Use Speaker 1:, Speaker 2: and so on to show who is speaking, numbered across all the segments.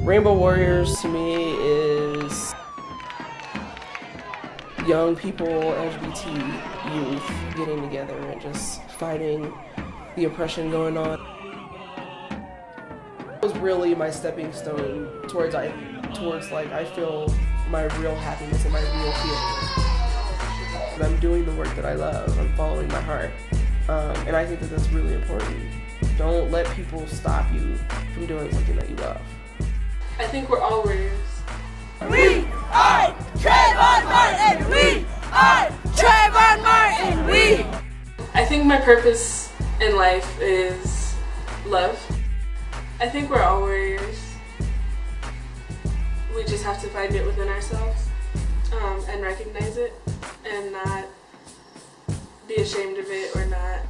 Speaker 1: Rainbow Warriors to me is young people, LGBT youth getting together and just fighting the oppression going on. It was really my stepping stone towards I feel my real happiness and my real healing. I'm doing the work that I love. I'm following my heart. And I think that that's really important. Don't let people stop you from doing something that you love.
Speaker 2: I think we're all warriors.
Speaker 3: We are Trayvon Martin! We are Trayvon Martin! We!
Speaker 2: I think my purpose in life is love. I think we're all warriors. We just have to find it within ourselves and recognize it and not be ashamed of it or not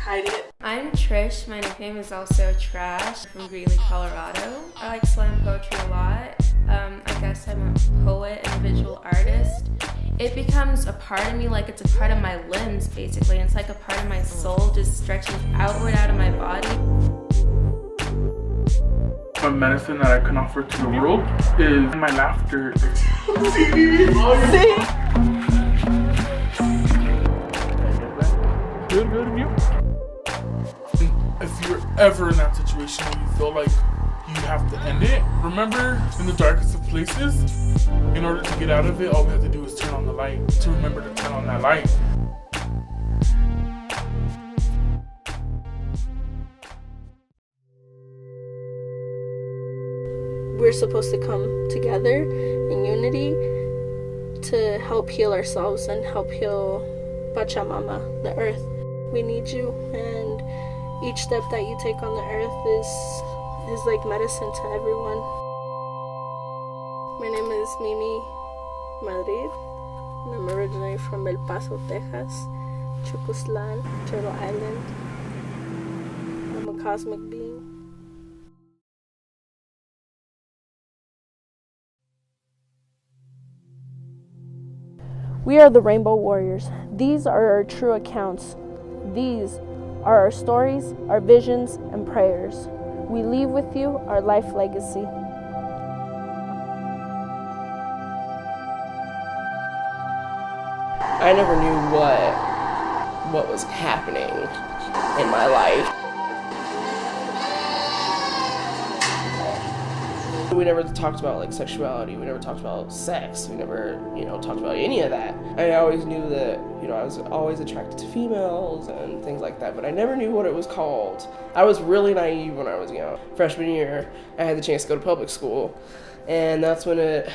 Speaker 2: hide it.
Speaker 4: I'm Trish. My nickname is also Trash from Greeley, Colorado. I like slam poetry a lot. I guess I'm a poet and a visual artist. It becomes a part of me, like it's a part of my limbs basically. It's like a part of my soul just stretching outward out of my body.
Speaker 5: One medicine that I can offer to the world is my laughter. Good, and you? If you're ever in that situation where you feel like you have to end it, remember, in the darkest of places, in order to get out of it, all we have to do is turn on the light. To remember to turn on that light.
Speaker 6: We're supposed to come together in unity to help heal ourselves and help heal Pachamama, the earth. We need you, and each step that you take on the earth is like medicine to everyone. My name is Mimi Madrid, and I'm originally from El Paso, Texas, Chucuslan, Turtle Island. I'm a cosmic being. We are the Rainbow Warriors. These are our true accounts. These are our stories, our visions, and prayers. We leave with you our life legacy.
Speaker 1: I never knew what was happening in my life. We never talked about like sexuality. We never talked about sex. We never, talked about any of that. I always knew that, I was always attracted to females and things like that, but I never knew what it was called. I was really naive when I was young. Freshman year, I had the chance to go to public school, and that's when it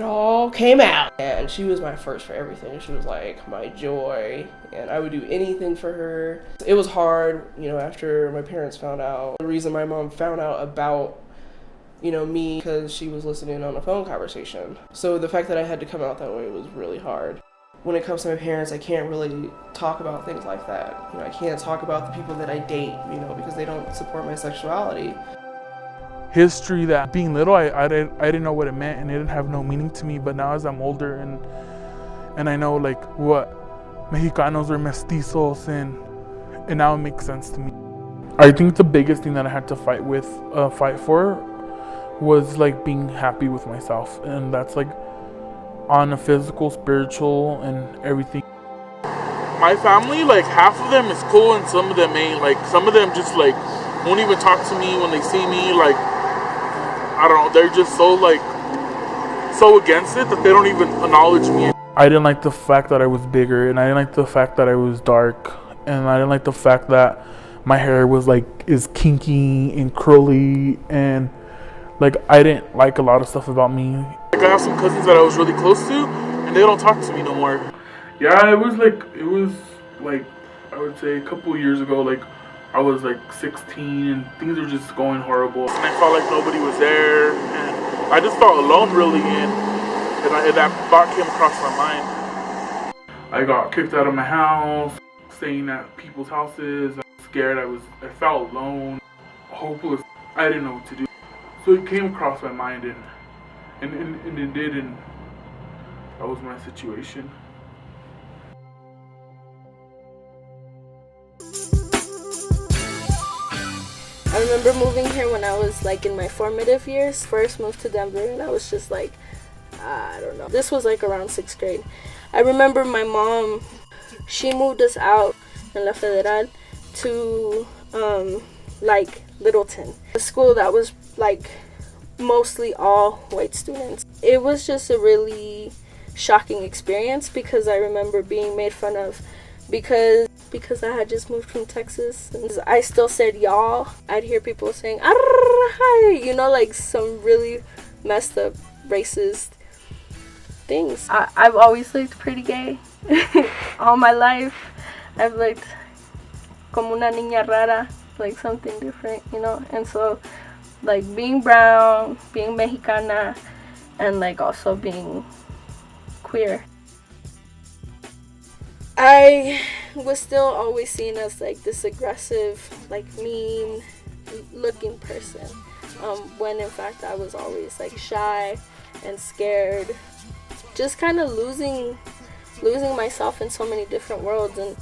Speaker 1: all came out. And she was my first for everything. She was like my joy, and I would do anything for her. It was hard, after my parents found out. The reason my mom found out about me, because she was listening on a phone conversation. So the fact that I had to come out that way was really hard. When it comes to my parents, I can't really talk about things like that. I can't talk about the people that I date, because they don't support my sexuality.
Speaker 5: History that being little, I didn't know what it meant, and it didn't have no meaning to me. But now as I'm older and I know like what Mexicanos are mestizos, and now it makes sense to me. I think the biggest thing that I had to fight for was like being happy with myself, and that's like on a physical, spiritual, and everything. My family, like half of them is cool and some of them ain't. Like some of them just like won't even talk to me when they see me. Like I don't know, they're just so against it that they don't even acknowledge me. I didn't like the fact that I was bigger, and I didn't like the fact that I was dark, and I didn't like the fact that my hair was is kinky and curly, and I didn't like a lot of stuff about me. I have some cousins that I was really close to, and they don't talk to me no more. Yeah, it was I would say a couple years ago, I was 16 and things were just going horrible. And I felt like nobody was there, and I just felt alone really, and that thought came across my mind. I got kicked out of my house, staying at people's houses. I was scared, I felt alone, hopeless. I didn't know what to do. So it came across my mind, and it did, and that was my situation.
Speaker 6: I remember moving here when I was like in my formative years. First moved to Denver and I was just like, I don't know. This was like around 6th grade. I remember my mom, she moved us out in La Federal to like Littleton, a school that was like mostly all white students. It was just a really shocking experience because I remember being made fun of because I had just moved from Texas and I still said y'all. I'd hear people saying hi, you know, like some really messed up racist things. I've always looked pretty gay all my life. I've looked como una niña rara, like something different, you know. And so like being brown, being Mexicana, and like also being queer, I was still always seen as like this aggressive, like mean looking person, when in fact I was always like shy and scared, just kind of losing myself in so many different worlds, and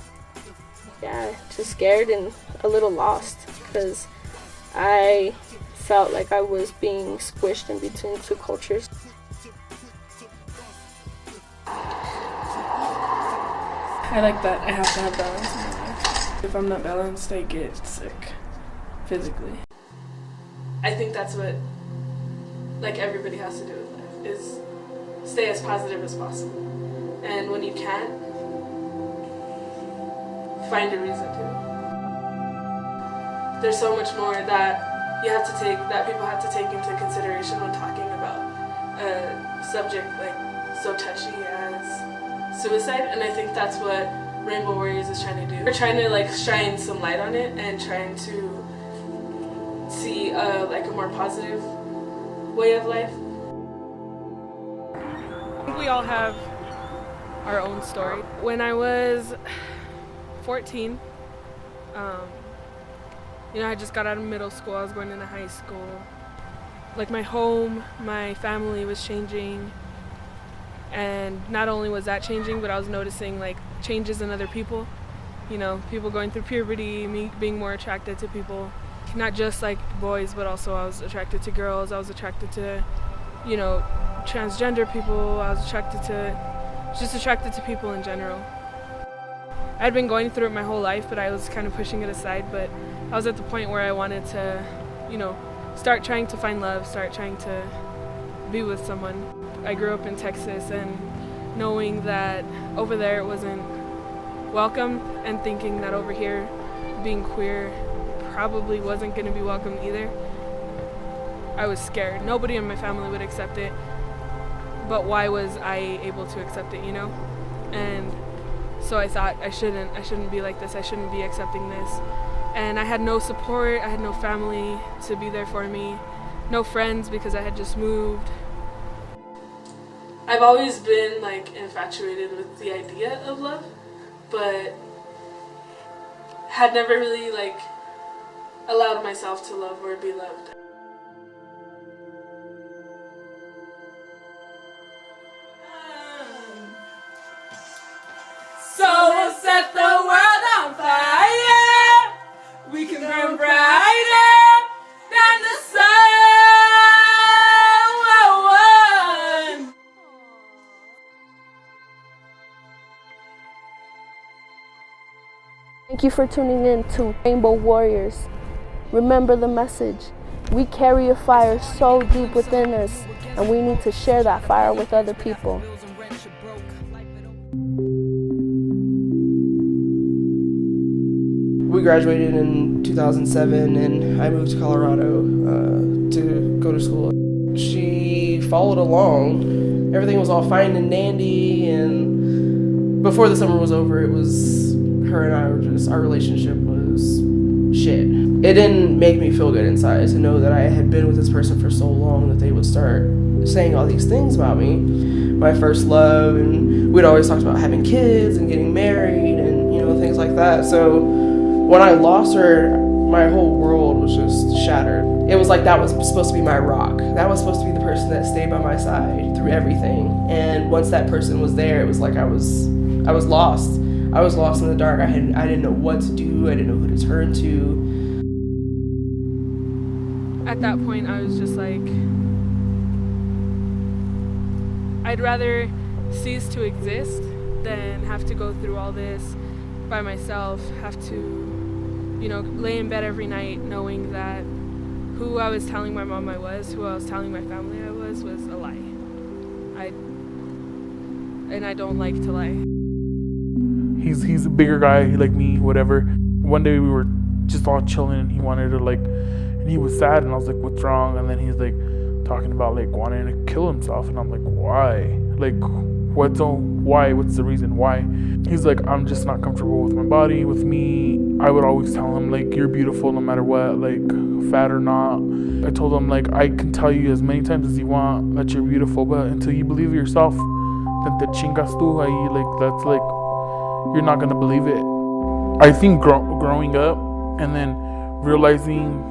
Speaker 6: yeah, just scared and a little lost because I felt like I was being squished in between two cultures.
Speaker 2: I like that I have to have balance in my life. If I'm not balanced, I get sick physically. I think that's what like everybody has to do in life, is stay as positive as possible. And when you can't, find a reason to. There's so much more that people have to take into consideration when talking about a subject like so touchy as suicide, and I think that's what Rainbow Warriors is trying to do. We're trying to like shine some light on it and trying to see like a more positive way of life.
Speaker 7: I think we all have our own story. When I was 14, I just got out of middle school. I was going into high school. Like my home, my family was changing. And not only was that changing, but I was noticing like changes in other people. People going through puberty, me being more attracted to people. Not just like boys, but also I was attracted to girls. I was attracted to, transgender people. I was attracted to people in general. I'd been going through it my whole life, but I was kind of pushing it aside. But I was at the point where I wanted to, start trying to find love, start trying to be with someone. I grew up in Texas, and knowing that over there it wasn't welcome, and thinking that over here being queer probably wasn't going to be welcome either, I was scared. Nobody in my family would accept it, but why was I able to accept it, And so I thought I shouldn't be like this, I shouldn't be accepting this. And I had no support, I had no family to be there for me, no friends because I had just moved.
Speaker 2: I've always been like infatuated with the idea of love, but had never really like allowed myself to love or be loved.
Speaker 3: So we'll set the world on fire. We can burn brighter than the sun.
Speaker 6: Thank you for tuning in to Rainbow Warriors. Remember the message. We carry a fire so deep within us, and we need to share that fire with other people.
Speaker 1: We graduated in 2007, and I moved to Colorado to go to school. She followed along. Everything was all fine and dandy, and before the summer was over, it was her and I were just, our relationship was shit. It didn't make me feel good inside to know that I had been with this person for so long that they would start saying all these things about me. My first love, and we'd always talked about having kids and getting married and, things like that. So when I lost her, my whole world was just shattered. It was like that was supposed to be my rock. That was supposed to be the person that stayed by my side through everything. And once that person was there, it was like I was lost. I was lost in the dark. I didn't know what to do. I didn't know who to turn to.
Speaker 7: at that point I was just like, I'd rather cease to exist than have to go through all this by myself, have to, you know, lay in bed every night knowing that who I was telling my mom I was, who I was telling my family I was a lie. And I don't like to lie.
Speaker 5: He's a bigger guy like me, whatever. One day we were just all chilling and he wanted to like, and he was sad and I was like, what's wrong? And then he's like talking about like wanting to kill himself and I'm like, why? Like, why? What's the reason? Why? He's like, I'm just not comfortable with my body, with me. I would always tell him like, you're beautiful no matter what, like fat or not. I told him like, I can tell you as many times as you want that you're beautiful, but until you believe it yourself, then te chingas tú ahí, like that's like, you're not gonna believe it. I think growing up and then realizing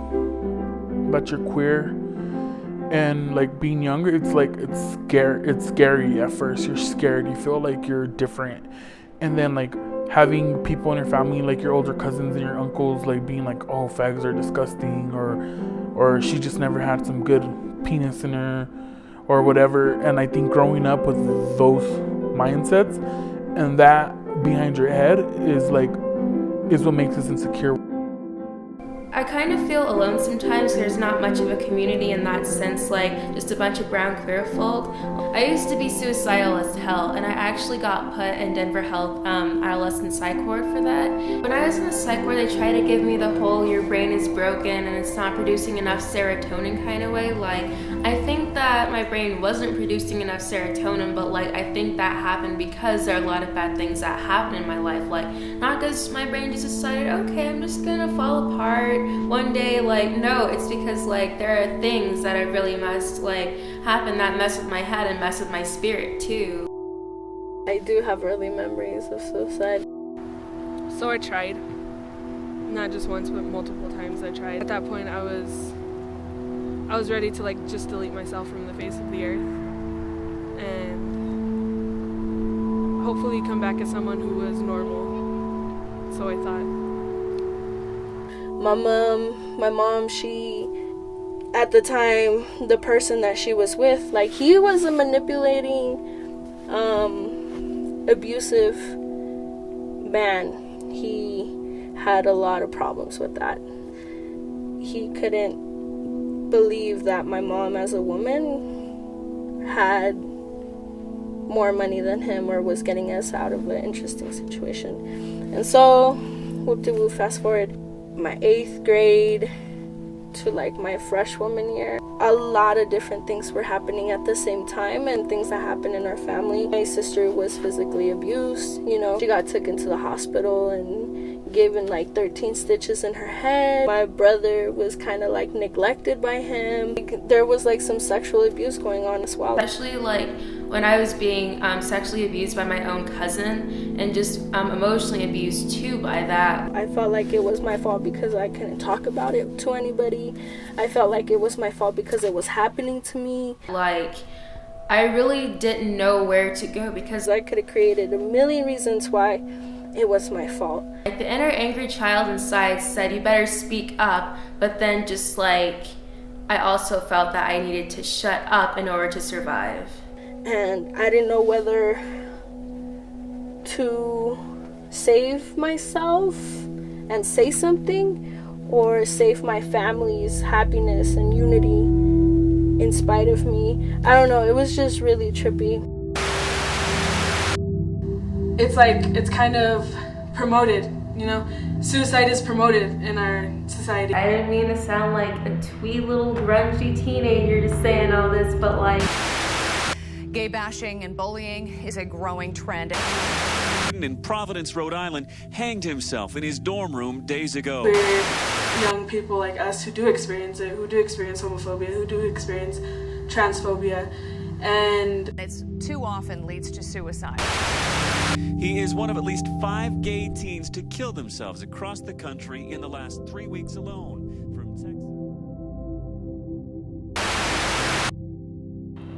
Speaker 5: that you're queer and like being younger, it's like it's scary at first. You're scared, you feel like you're different, and then like having people in your family, like your older cousins and your uncles, like being like, oh, fags are disgusting, or she just never had some good penis in her or whatever. And I think growing up with those mindsets and that behind your head is what makes us insecure.
Speaker 4: I kind of feel alone sometimes. There's not much of a community in that sense, like just a bunch of brown queer folk. I used to be suicidal as hell, and I actually got put in Denver Health adolescent psych ward for that. When I was in the psych ward, they tried to give me the whole your brain is broken and it's not producing enough serotonin kind of way. Like, I think that my brain wasn't producing enough serotonin, but like I think that happened because there are a lot of bad things that happened in my life. Like, not because my brain just decided, okay, I'm just gonna fall apart one day. Like, no, it's because like there are things that I really must like happen that mess with my head and mess with my spirit too.
Speaker 6: I do have early memories of suicide.
Speaker 7: So I tried, not just once but multiple times I tried. At that point I was ready to like just delete myself from the face of the earth and hopefully come back as someone who was normal. So I thought.
Speaker 6: My mom, she, at the time, the person that she was with, like, he was a manipulating, abusive man. He had a lot of problems with that. He couldn't believe that my mom as a woman had more money than him or was getting us out of an interesting situation. And so, whoop-de-woo, fast forward my 8th grade to like my freshwoman year, a lot of different things were happening at the same time and things that happened in our family. My sister was physically abused, you know. She got taken to the hospital and given like 13 stitches in her head. My brother was kind of like neglected by him. There was like some sexual abuse going on as well.
Speaker 4: Especially like when I was being sexually abused by my own cousin and just emotionally abused too by that.
Speaker 6: I felt like it was my fault because I couldn't talk about it to anybody. I felt like it was my fault because it was happening to me.
Speaker 4: Like, I really didn't know where to go because
Speaker 6: I could have created a million reasons why it was my fault.
Speaker 4: Like, the inner angry child inside said, you better speak up, but then just like, I also felt that I needed to shut up in order to survive.
Speaker 6: And I didn't know whether to save myself and say something or save my family's happiness and unity in spite of me. I don't know, it was just really trippy.
Speaker 2: It's like, it's kind of promoted, you know? Suicide is promoted in our society.
Speaker 4: I didn't mean to sound like a twee little grungy teenager just saying all this, but like...
Speaker 8: Gay bashing and bullying is a growing trend.
Speaker 9: In Providence, Rhode Island, hanged himself in his dorm room days ago.
Speaker 2: We're young people like us who do experience it, who do experience homophobia, who do experience transphobia, and
Speaker 8: it's too often leads to suicide.
Speaker 9: He is one of at least 5 gay teens to kill themselves across the country in the last 3 weeks alone. From Texas.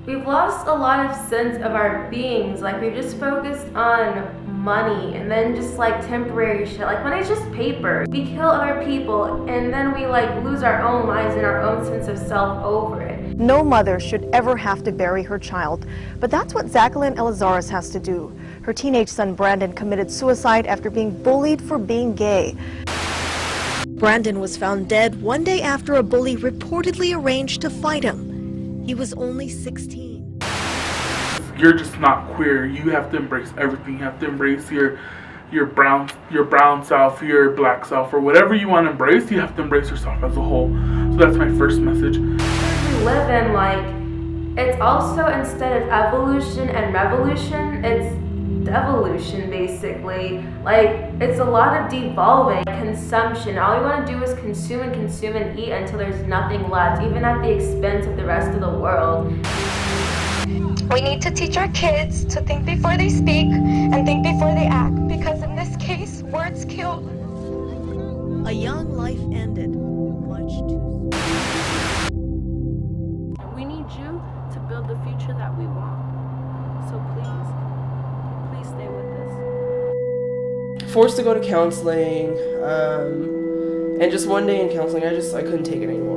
Speaker 4: We've lost a lot of sense of our beings. Like, we've just focused on money and then just like temporary shit. Like, money's just paper. We kill other people and then we like lose our own lives and our own sense of self over it.
Speaker 10: No mother should ever have to bury her child, but that's what Jacqueline Elizares has to do. Her teenage son Brandon committed suicide after being bullied for being gay. Brandon was found dead one day after a bully reportedly arranged to fight him. He was only 16.
Speaker 5: You're just not queer. You have to embrace everything. You have to embrace your brown self, your black self, or whatever you want to embrace. You have to embrace yourself as a whole. So that's my first message.
Speaker 4: We live in, like, it's also, instead of evolution and revolution, it's devolution, basically. Like, it's a lot of devolving, consumption. All we want to do is consume and eat until there's nothing left, even at the expense of the rest of the world.
Speaker 11: We need to teach our kids to think before they speak and think before they act, because in this case, words kill.
Speaker 10: A young life ended much too soon.
Speaker 6: We need you to build the future that we want. So please stay with us.
Speaker 1: Forced to go to counseling, and just one day in counseling, I couldn't take it anymore.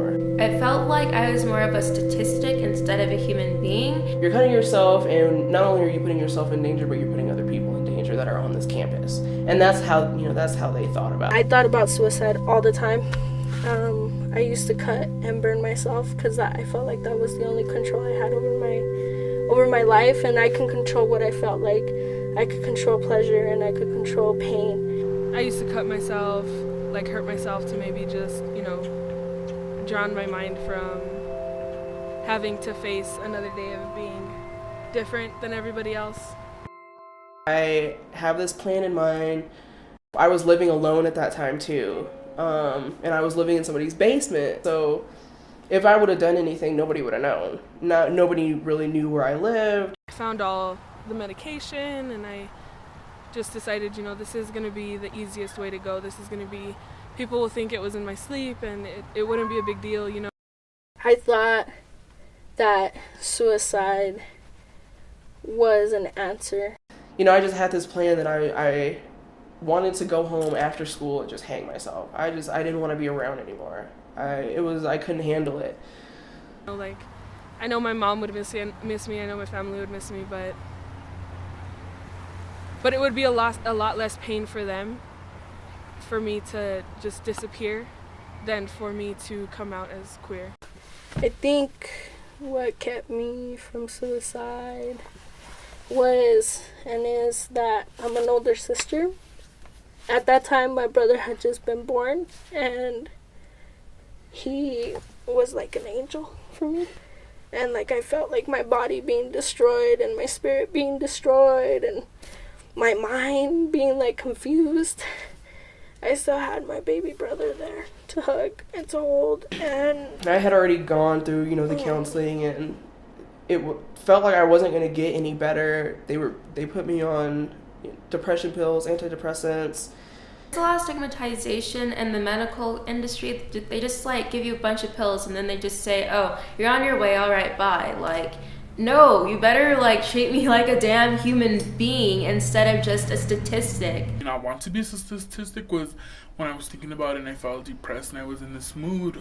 Speaker 4: I felt like I was more of a statistic instead of a human being.
Speaker 1: You're cutting yourself, and not only are you putting yourself in danger, but you're putting other people in danger that are on this campus. And that's how they thought about it.
Speaker 6: I thought about suicide all the time. I used to cut and burn myself because I felt like that was the only control I had over my life, and I can control what I felt like. I could control pleasure and I could control pain.
Speaker 7: I used to cut myself, like hurt myself to maybe just, drown my mind from having to face another day of being different than everybody else.
Speaker 1: I have this plan in mind. I was living alone at that time too, and I was living in somebody's basement. So if I would have done anything, nobody would have known. Nobody really knew where I lived.
Speaker 7: I found all the medication and I just decided, this is going to be the easiest way to go. This is going to be, people will think it was in my sleep and it wouldn't be a big deal,
Speaker 6: I thought that suicide was an answer.
Speaker 1: I just had this plan that I wanted to go home after school and just hang myself. I didn't want to be around anymore. I couldn't handle it.
Speaker 7: I know my mom would miss me, I know my family would miss me, but it would be a lot less pain for them for me to just disappear than for me to come out as queer.
Speaker 6: I think what kept me from suicide was and is that I'm an older sister. At that time, my brother had just been born, and he was like an angel for me. And I felt like my body being destroyed and my spirit being destroyed and my mind being confused. I still had my baby brother there to hug and to hold, and
Speaker 1: I had already gone through, the counseling, and it felt like I wasn't going to get any better. They put me on depression pills, antidepressants.
Speaker 4: There's a lot of stigmatization in the medical industry. They just give you a bunch of pills and then they just say, oh, you're on your way, all right, bye. No, you better treat me like a damn human being instead of just a statistic.
Speaker 5: I want to be a statistic was when I was thinking about it and I felt depressed and I was in this mood.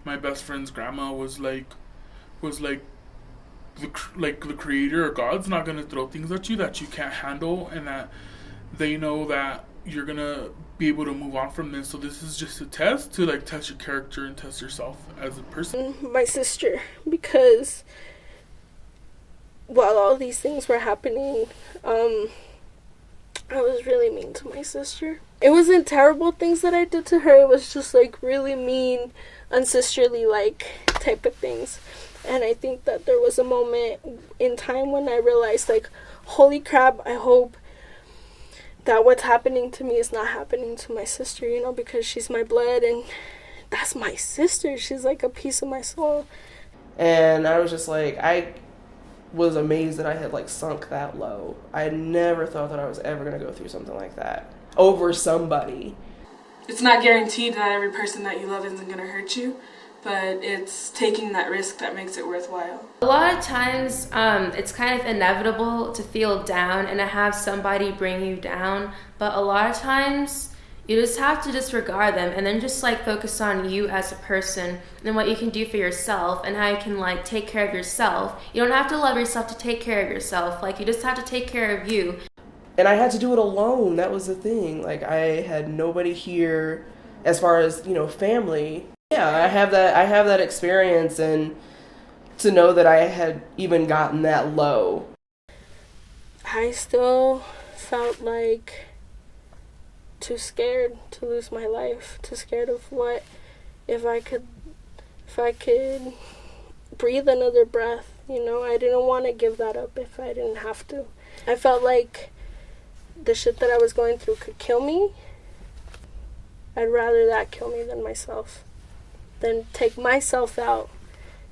Speaker 5: My best friend's grandma was the creator or God's not gonna throw things at you that you can't handle, and that they know that you're gonna be able to move on from this. So this is just a test to test your character and test yourself as a person.
Speaker 6: My sister, because while all these things were happening, I was really mean to my sister. It wasn't terrible things that I did to her. It was just really mean, unsisterly type of things. And I think that there was a moment in time when I realized holy crap, I hope that what's happening to me is not happening to my sister, because she's my blood and that's my sister. She's a piece of my soul.
Speaker 1: And I was just I was amazed that I had sunk that low. I never thought that I was ever going to go through something like that over somebody.
Speaker 2: It's not guaranteed that every person that you love isn't going to hurt you, but it's taking that risk that makes it worthwhile.
Speaker 4: A lot of times it's kind of inevitable to feel down and to have somebody bring you down, but a lot of times you just have to disregard them and then just like focus on you as a person and what you can do for yourself and how you can like take care of yourself. You don't have to love yourself to take care of yourself. Like, you just have to take care of you.
Speaker 1: And I had to do it alone. That was the thing. Like, I had nobody here as far as, you know, family. Yeah, I have that experience, and to know that I had even gotten that low.
Speaker 6: I still felt like too scared to lose my life, too scared of what if I could breathe another breath, you know. I didn't want to give that up if I didn't have to. I felt like the shit that I was going through could kill me. I'd rather that kill me than myself, than take myself out.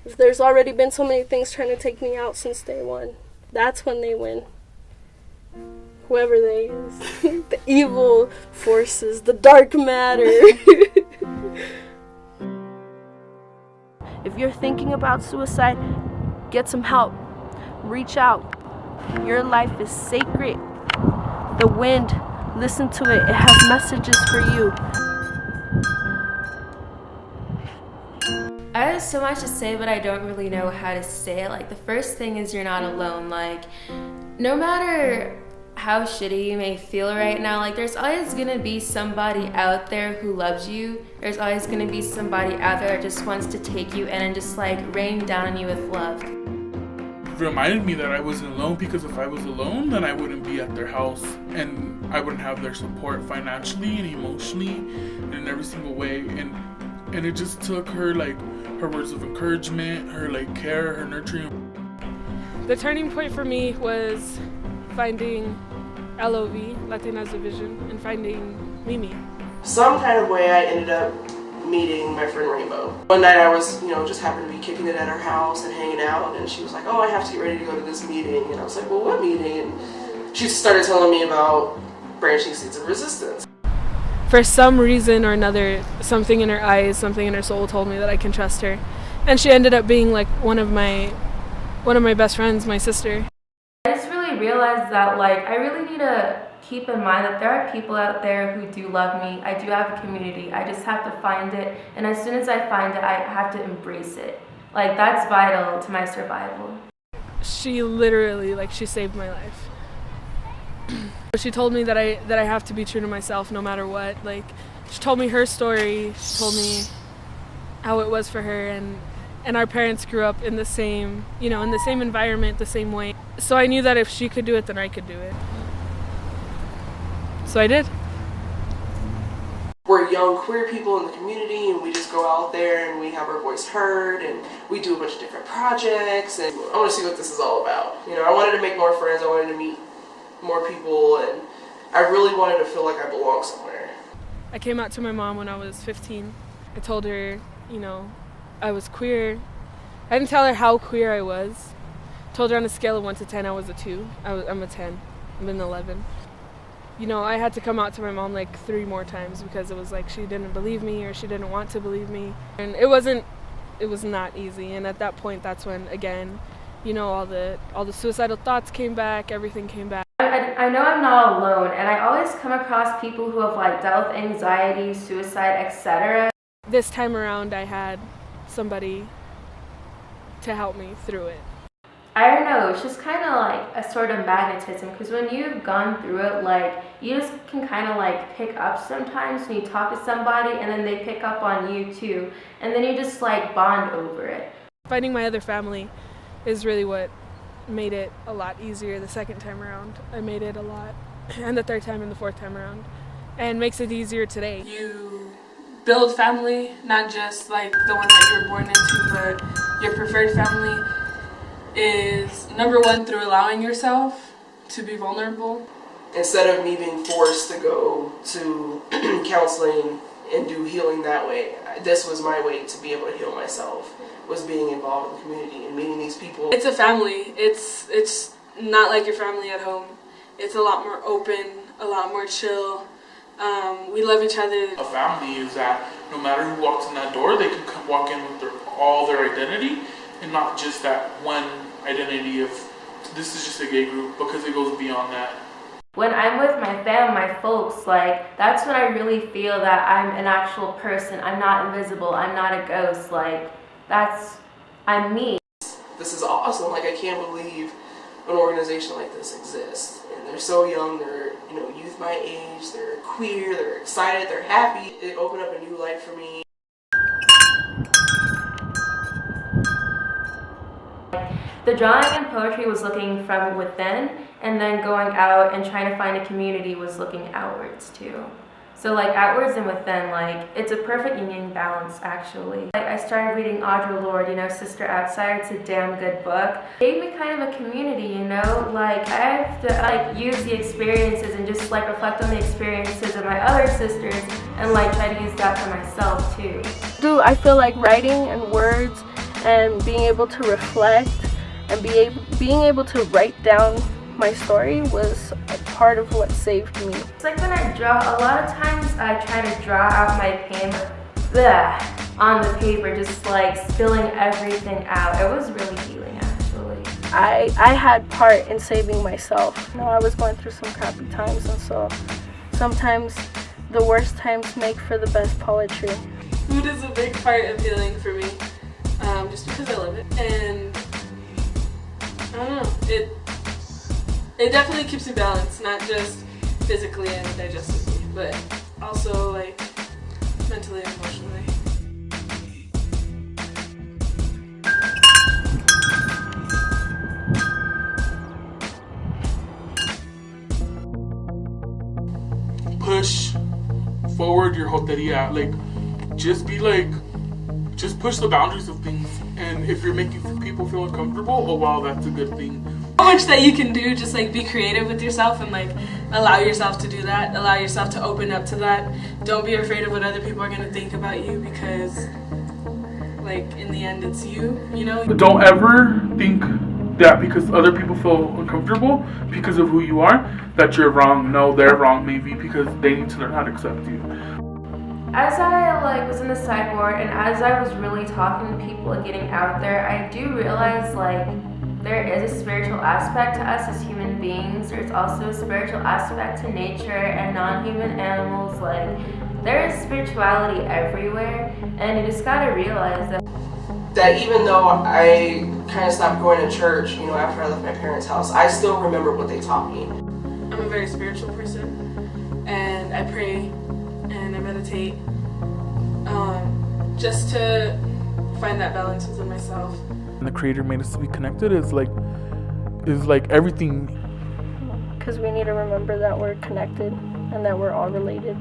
Speaker 6: If there's already been so many things trying to take me out since day one, that's when they win. Whoever they is. The evil forces, the dark matter. If you're thinking about suicide, get some help. Reach out. Your life is sacred. The wind, listen to it. It has messages for you.
Speaker 4: I have so much to say, but I don't really know how to say it. Like, the first thing is you're not alone. Like, no matter how shitty you may feel right now, like, there's always gonna be somebody out there who loves you. There's always gonna be somebody out there that just wants to take you in and just like rain down on you with love.
Speaker 5: It reminded me that I wasn't alone, because if I was alone, then I wouldn't be at their house and I wouldn't have their support financially and emotionally and in every single way. And it just took her, like, her words of encouragement, her like care, her nurturing.
Speaker 7: The turning point for me was finding LOV, Latinas Division, and finding Mimi.
Speaker 1: Some kind of way I ended up meeting my friend Rainbow. One night I was, you know, just happened to be kicking it at her house and hanging out, and she was like, oh, I have to get ready to go to this meeting. And I was like, well, what meeting? And she started telling me about branching seeds of resistance.
Speaker 7: For some reason or another, something in her eyes, something in her soul told me that I can trust her. And she ended up being like one of my best friends, my sister.
Speaker 4: I just really realized that, like, I really need to keep in mind that there are people out there who do love me. I do have a community. I just have to find it. And as soon as I find it, I have to embrace it. Like, that's vital to my survival.
Speaker 7: She literally, like, she saved my life. She told me that I have to be true to myself no matter what. Like, she told me her story. She told me how it was for her, and our parents grew up in the same, you know, in the same environment, the same way. So I knew that if she could do it, then I could do it. So I did.
Speaker 1: We're young queer people in the community, and we just go out there and we have our voice heard, and we do a bunch of different projects, and I want to see what this is all about. You know, I wanted to make more friends, I wanted to meet more people, and I really wanted to feel like I belonged somewhere.
Speaker 7: I came out to my mom when I was 15. I told her, you know, I was queer. I didn't tell her how queer I was. Told her on a scale of 1 to 10, I was a 2. I'm a 10. I'm an 11. You know, I had to come out to my mom like 3 more times because it was like she didn't believe me or she didn't want to believe me. And it was not easy. And at that point, that's when, again, you know, all the suicidal thoughts came back, everything came back.
Speaker 4: I know I'm not alone, and I always come across people who have like dealt with anxiety, suicide, etc.
Speaker 7: This time around, I had somebody to help me through it.
Speaker 4: I don't know, it's just kind of like a sort of magnetism, because when you've gone through it, like, you just can kind of like pick up sometimes when you talk to somebody, and then they pick up on you too, and then you just like bond over it.
Speaker 7: Finding my other family is really what made it a lot easier the second time around. I made it a lot, and the third time and the fourth time around, and makes it easier today.
Speaker 2: You build family, not just like the one that you were born into, but your preferred family is number one through allowing yourself to be vulnerable.
Speaker 1: Instead of me being forced to go to counseling and do healing that way, this was my way to be able to heal myself, was being involved in the community and meeting these people.
Speaker 2: It's a family. It's not like your family at home. It's a lot more open, a lot more chill. We love each other.
Speaker 5: A family is that no matter who walks in that door, they can come walk in with all their identity, and not just that one identity of this is just a gay group, because it goes beyond that.
Speaker 4: When I'm with my fam, my folks, like, that's when I really feel that I'm an actual person. I'm not invisible. I'm not a ghost. Like, I'm me.
Speaker 1: This is awesome. Like, I can't believe an organization like this exists. And they're so young. They're, youth my age. They're queer. They're excited. They're happy. It opened up a new light for me.
Speaker 4: The drawing and poetry was looking from within, and then going out and trying to find a community was looking outwards too. So like outwards and within, like it's a perfect yin balance actually. Like I started reading Audre Lorde, Sister Outsider. It's a damn good book. It gave me kind of a community, like I have to use the experiences and just reflect on the experiences of my other sisters and try to use that for myself too.
Speaker 6: I feel like writing and words and being able to reflect and being able to write down my story was a part of what saved me.
Speaker 4: It's like when I draw, a lot of times I try to draw out my pain on the paper, just spilling everything out. It was really healing actually.
Speaker 6: I had part in saving myself. I was going through some crappy times, and so sometimes the worst times make for the best poetry.
Speaker 2: Food is a big part of healing for me, just because I love it. And I don't know, it definitely keeps me balanced, not just physically and digestively, but also mentally and emotionally.
Speaker 5: Push forward your joteria. Just push the boundaries of things. And if you're making people feel uncomfortable, oh wow, that's a good thing.
Speaker 2: So much that you can do, just be creative with yourself and allow yourself to do that, allow yourself to open up to that. Don't be afraid of what other people are going to think about you, because in the end it's you,
Speaker 5: Don't ever think that because other people feel uncomfortable because of who you are, that you're wrong. No, they're wrong maybe, because they need to learn how to accept you.
Speaker 4: As I was in the psych ward and as I was really talking to people and getting out there, I do realize there is a spiritual aspect to us as human beings. There's also a spiritual aspect to nature and non-human animals. There is spirituality everywhere, and you just gotta realize
Speaker 1: that even though I kind of stopped going to church, after I left my parents' house, I still remember what they taught me.
Speaker 2: I'm a very spiritual person, and I pray and I meditate, just to find that balance within myself.
Speaker 5: And the Creator made us to be connected is everything.
Speaker 6: Because we need to remember that we're connected and that we're all related.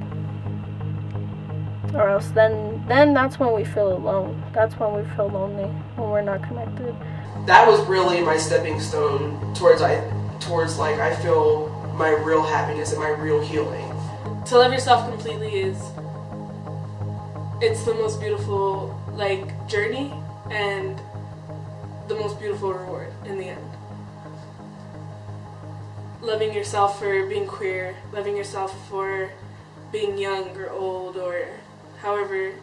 Speaker 6: Or else then that's when we feel alone. That's when we feel lonely, when we're not connected.
Speaker 1: That was really my stepping stone towards I feel my real happiness and my real healing.
Speaker 2: To love yourself completely it's the most beautiful journey and the most beautiful reward in the end. Loving yourself for being queer, loving yourself for being young or old, or however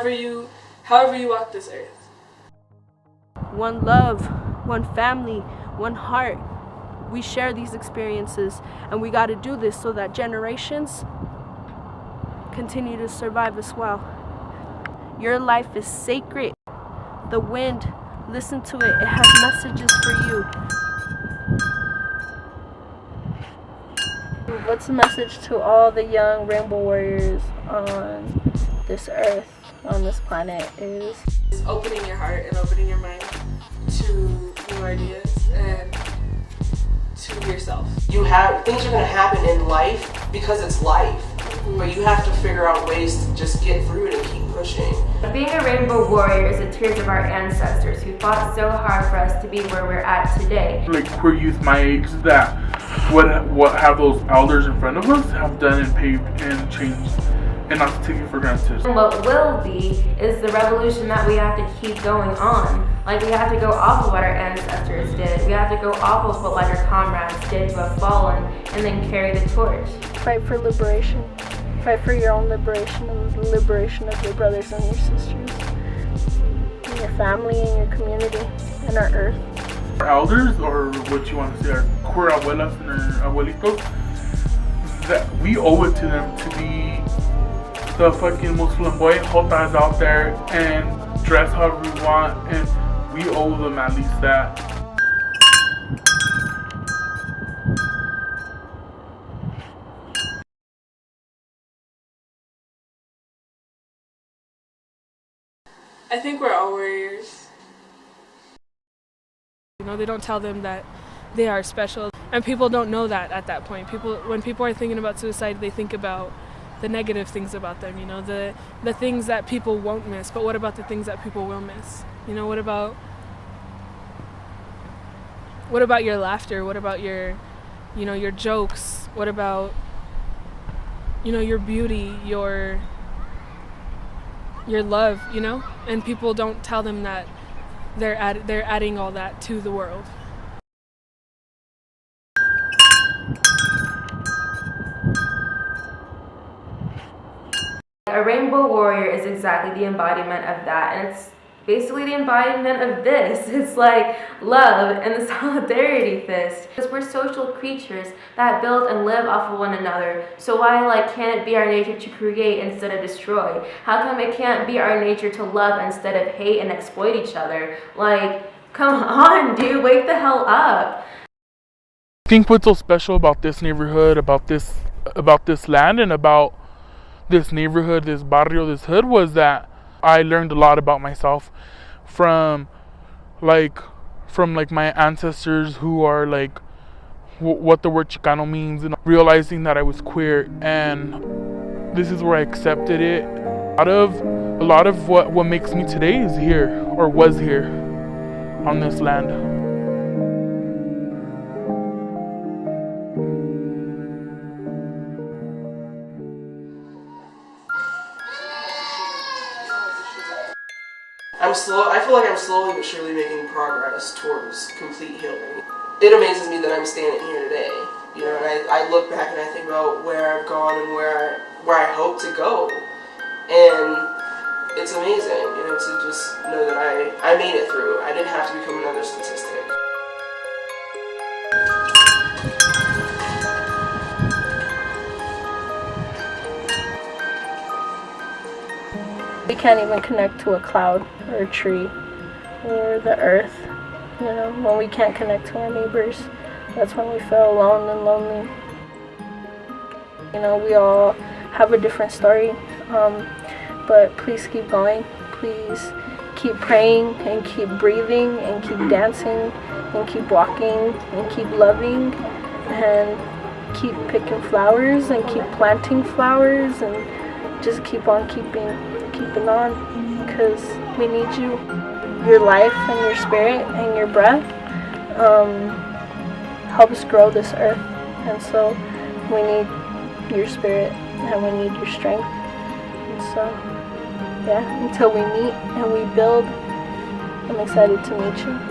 Speaker 2: you walk this earth.
Speaker 6: One love, one family, one heart. We share these experiences, and we got to do this so that generations continue to survive as well. Your life is sacred. The wind, listen to it. It has messages for you. What's the message to all the young rainbow warriors on this earth, on this planet is
Speaker 2: opening your heart and opening your mind to new ideas and to yourself.
Speaker 1: Things are going to happen in life because it's life, but you have to figure out ways to just get through it and keep pushing.
Speaker 4: being a rainbow warrior is the tears of our ancestors who fought so hard for us to be where we're at today.
Speaker 5: Queer youth my age that what have those elders in front of us have done and paved and changed, and not to take it for granted.
Speaker 4: And what will be is the revolution that we have to keep going on. We have to go off of what our ancestors did. We have to go off of what our comrades did to have fallen, and then carry the torch.
Speaker 6: Fight for liberation. Fight for your own liberation and the liberation of your brothers and your sisters, and your family and your community and our earth.
Speaker 5: Our elders, or what you want to say, our queer abuelas and our abuelitos, that we owe it to them to be the fucking most flamboyant jotas out there and dress however we want, and we owe them at least that.
Speaker 2: I think we're all warriors.
Speaker 7: You know, they don't tell them that they are special, and people don't know that at that point. When people are thinking about suicide, they think about the negative things about them, you know, the things that people won't miss. But what about the things that people will miss? You know, what about your laughter? What about your, you know, your jokes? What about, you know, your beauty, your love, you know? And people don't tell them that they're adding all that to the world.
Speaker 4: A rainbow warrior is exactly the embodiment of that, and it's basically the embodiment of this. It's like love and the solidarity fist. Because we're social creatures that build and live off of one another. So why can't it be our nature to create instead of destroy? How come it can't be our nature to love instead of hate and exploit each other? Come on, dude, wake the hell up.
Speaker 5: I think what's so special about this neighborhood, about this land, and about this neighborhood, this barrio, this hood, was that I learned a lot about myself from my ancestors who are what the word Chicano means, and realizing that I was queer, and this is where I accepted it. A lot of what makes me today is here, or was here on this land.
Speaker 1: I feel like I'm slowly but surely making progress towards complete healing. It amazes me that I'm standing here today, you know, and I look back and I think about where I've gone and where I hope to go, and it's amazing, you know, to just know that I made it through. I didn't have to become another statistic.
Speaker 6: We can't even connect to a cloud or a tree or the earth. You know, when we can't connect to our neighbors, that's when we feel alone and lonely. You know, we all have a different story, but please keep going. Please keep praying and keep breathing and keep dancing and keep walking and keep loving and keep picking flowers and keep planting flowers and just keep on keeping on, because we need you. Your life and your spirit and your breath helps grow this earth, and so we need your spirit and we need your strength. And so yeah, until we meet and we build, I'm excited to meet you.